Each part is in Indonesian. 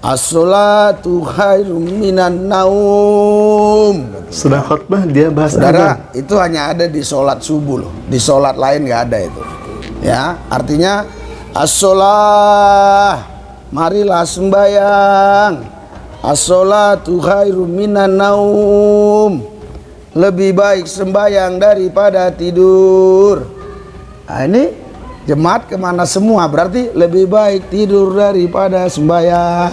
As-sholatu khairum minan naum. Sudah khutbah dia bahas Saudara, itu hanya ada di sholat subuh loh. Di sholat lain nggak ada itu. Ya, artinya as-sholah, marilah sembahyang. As-sholatu khairum minan naum. Lebih baik sembahyang daripada tidur. Nah, ini jemaat kemana semua? Berarti lebih baik tidur daripada sembahyang.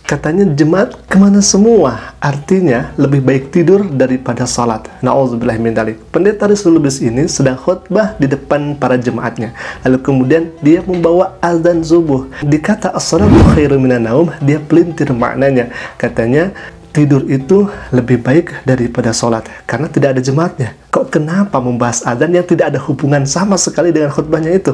Katanya jemaat kemana semua? Artinya lebih baik tidur daripada salat. Na'udzubillah min dzalik. Pendeta Rizal Lubis ini sedang khutbah di depan para jemaatnya. Lalu kemudian dia membawa azan subuh. Dikata as-salatu khairum minan naum, dia pelintir maknanya. Katanya tidur itu lebih baik daripada sholat karena tidak ada jemaatnya. Kok kenapa membahas adzan yang tidak ada hubungan sama sekali dengan khutbahnya itu?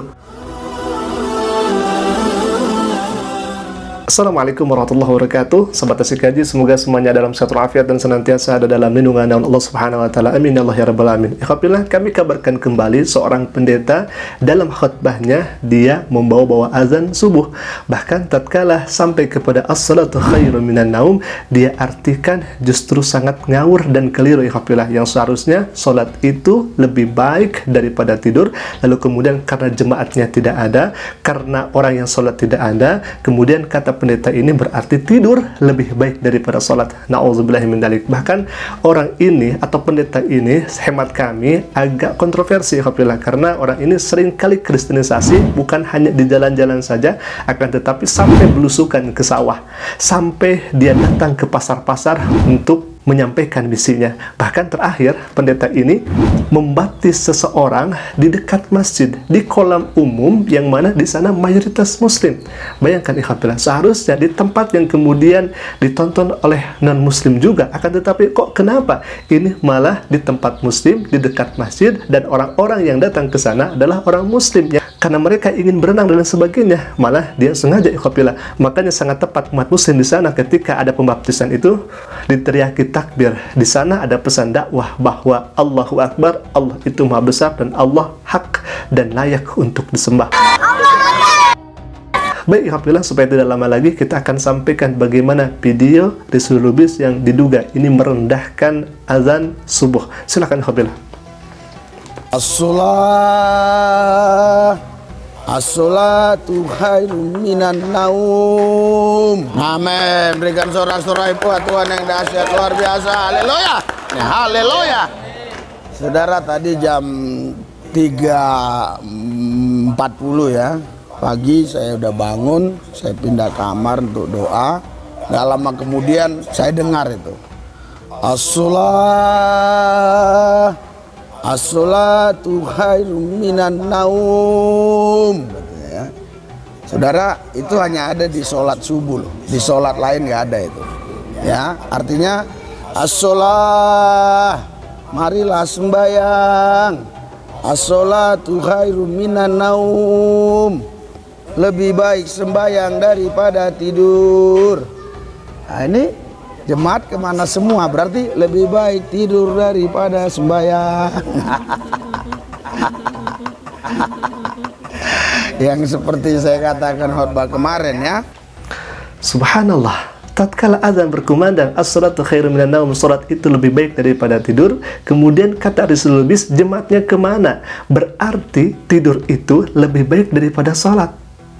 Assalamualaikum warahmatullahi wabarakatuh. Sahabat Asik Kaji, semoga semuanya dalam sehat walafiat dan senantiasa ada dalam lindungan Allah Subhanahu wa taala. Amin ya Allah ya rabbal alamin. Ikhwafillah, kami kabarkan kembali seorang pendeta dalam khutbahnya dia membawa azan subuh. Bahkan tatkala sampai kepada as-salatu khairum minan naum, dia artikan justru sangat ngawur dan keliru ikhwafillah, yang seharusnya salat itu lebih baik daripada tidur. Lalu kemudian karena jemaatnya tidak ada, karena orang yang salat tidak ada, kemudian kata pendeta ini berarti tidur lebih baik daripada sholat. Na'udzubillahi min dzalik. Bahkan orang ini atau pendeta ini, hemat kami, agak kontroversi karena orang ini sering kali kristenisasi, bukan hanya di jalan-jalan saja, akan tetapi sampai belusukan ke sawah, sampai dia datang ke pasar-pasar untuk menyampaikan misinya. Bahkan terakhir pendeta ini membaptis seseorang di dekat masjid, di kolam umum yang mana di sana mayoritas muslim. Bayangkan ikhwatilah, seharusnya di tempat yang kemudian ditonton oleh non muslim juga, akan tetapi kok kenapa ini malah di tempat muslim, di dekat masjid, dan orang-orang yang datang ke sana adalah orang muslim ya, karena mereka ingin berenang dan sebagainya, malah dia sengaja ikhwatilah. Makanya sangat tepat umat muslim di sana ketika ada pembaptisan itu diteriaki takbir. Di sana ada pesan dakwah bahwa Allahu Akbar, Allah itu maha besar dan Allah hak dan layak untuk disembah. Baik, alhamdulillah, supaya tidak lama lagi kita akan sampaikan bagaimana video Rizal Lubis yang diduga ini merendahkan azan subuh. Silakan alhamdulillah. As-sholatu khairum minan naum. Amin. Berikan sorak-sorai buat Tuhan yang dahsyat luar biasa. Haleluya. Ya, haleluya. Saudara, tadi jam 3.40 ya pagi saya udah bangun, saya pindah kamar untuk doa. Gak lama kemudian saya dengar itu as-sholatu khairum minan naum. Ya. Saudara, itu hanya ada di sholat subuh loh. Di sholat lain nggak ada itu. Ya, artinya as-sholah, marilah sembahyang. As-sholatu khairum minan naum. Lebih baik sembahyang daripada tidur. Nah, ini jemaat kemana semua? Berarti lebih baik tidur daripada sembahyang. Yang seperti saya katakan khutbah kemarin ya. Subhanallah, tatkala azan berkumandang as-salatu khairum minan naum, salat itu lebih baik daripada tidur, kemudian kata Rizal Lubis, jemaatnya kemana? Berarti tidur itu lebih baik daripada salat.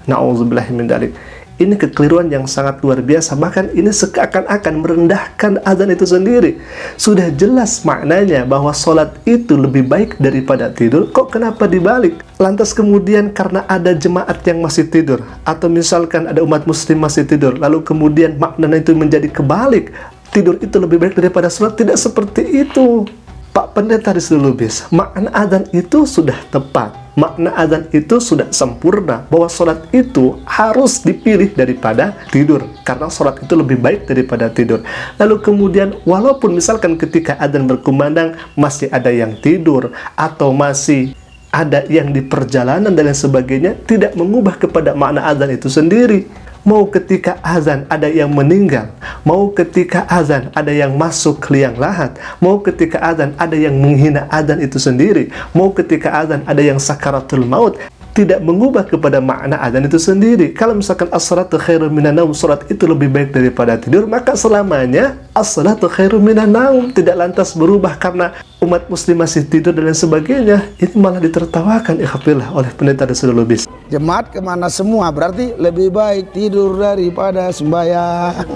Na'udzubillahi min dzalik. Ini kekeliruan yang sangat luar biasa. Bahkan ini seakan-akan merendahkan azan itu sendiri. Sudah jelas maknanya bahwa sholat itu lebih baik daripada tidur. Kok kenapa dibalik? Lantas kemudian karena ada jemaat yang masih tidur, atau misalkan ada umat muslim masih tidur, lalu kemudian maknanya itu menjadi kebalik. Tidur itu lebih baik daripada sholat. Tidak seperti itu, Pak Pendeta Rizal Lubis. Makna azan itu sudah tepat. Makna azan itu sudah sempurna, bahwa sholat itu harus dipilih daripada tidur, karena sholat itu lebih baik daripada tidur. Lalu kemudian walaupun misalkan ketika azan berkumandang masih ada yang tidur, atau masih ada yang di perjalanan dan lain sebagainya, tidak mengubah kepada makna azan itu sendiri. mau ketika azan ada yang meninggal, mau ketika azan ada yang masuk liang lahat, mau ketika azan ada yang menghina azan itu sendiri, mau ketika azan ada yang sakaratul maut, tidak mengubah kepada makna azan itu sendiri. Kalau misalkan as-salatu khairum minan naum, salat itu lebih baik daripada tidur, maka selamanya as-salatu khairum minan naum, tidak lantas berubah karena umat muslim masih tidur dan lain sebagainya. Ini malah ditertawakan ikhafillah oleh pendeta Rasulul Lubis. Jemaat kemana semua, berarti lebih baik tidur daripada sembahyang.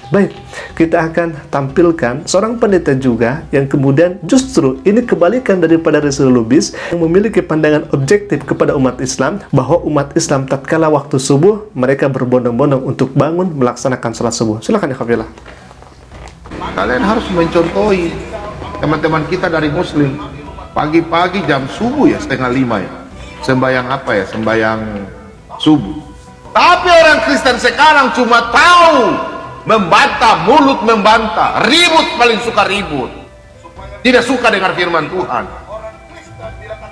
Baik, kita akan tampilkan seorang pendeta juga yang kemudian justru ini kebalikan daripada Rasulul Lubis, yang memiliki pandangan objektif kepada umat Islam, bahwa umat Islam tatkala waktu subuh mereka berbondong-bondong untuk bangun melaksanakan sholat subuh. Silakan ya Khafillah. Kalian harus mencontohi teman-teman kita dari muslim. Pagi-pagi jam subuh ya, 4:30 ya, sembahyang apa ya, sembahyang subuh. Tapi orang Kristen sekarang cuma tahu membantah, mulut membantah, ribut, paling suka ribut, tidak suka dengar firman Tuhan.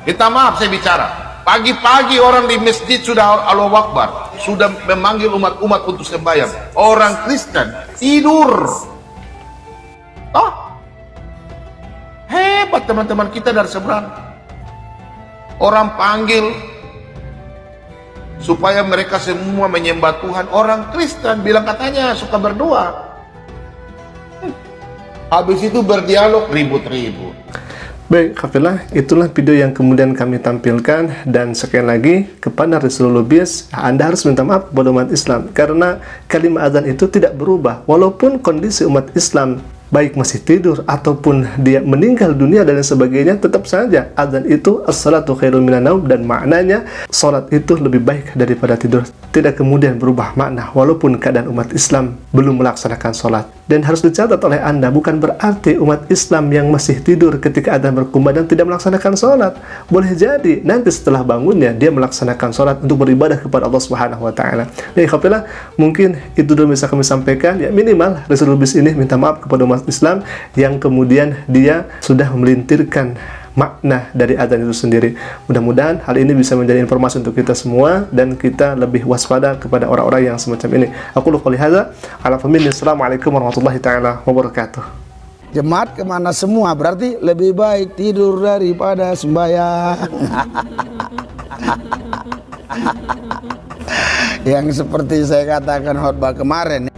Minta maaf saya bicara, pagi-pagi orang di masjid sudah Allahu Akbar, sudah memanggil umat-umat untuk sembahyang. Orang Kristen tidur. Hebat teman-teman kita dari seberang. Orang panggil supaya mereka semua menyembah Tuhan. Orang Kristen bilang katanya suka berdoa, habis itu berdialog, ribut-ribut. Baik, Khafillah, itulah video yang kemudian kami tampilkan. Dan sekali lagi kepada Rasulul Lubis, Anda harus minta maaf kepada umat Islam, karena kalimat azan itu tidak berubah walaupun kondisi umat Islam baik masih tidur ataupun dia meninggal dunia dan lain sebagainya, tetap saja azan itu as-salatu khairun minan naum, dan maknanya salat itu lebih baik daripada tidur. Tidak kemudian berubah makna walaupun keadaan umat Islam belum melaksanakan salat. Dan harus dicatat oleh Anda, bukan berarti umat Islam yang masih tidur ketika azan berkumandang tidak melaksanakan salat. Boleh jadi nanti setelah bangunnya dia melaksanakan salat untuk beribadah kepada Allah Subhanahu wa taala. Jadi Khafillah, mungkin itu dulu bisa kami sampaikan. Ya, minimal Rasulul Lubis ini minta maaf kepada umat Islam yang kemudian dia sudah melintirkan makna dari azan itu sendiri. Mudah-mudahan hal ini bisa menjadi informasi untuk kita semua dan kita lebih waspada kepada orang-orang yang semacam ini. Aku qouli hadza, ala famin. Assalamualaikum warahmatullahi taala wabarakatuh. Jemaat kemana semua, berarti lebih baik tidur daripada sembahyang. Yang seperti saya katakan khotbah kemarin.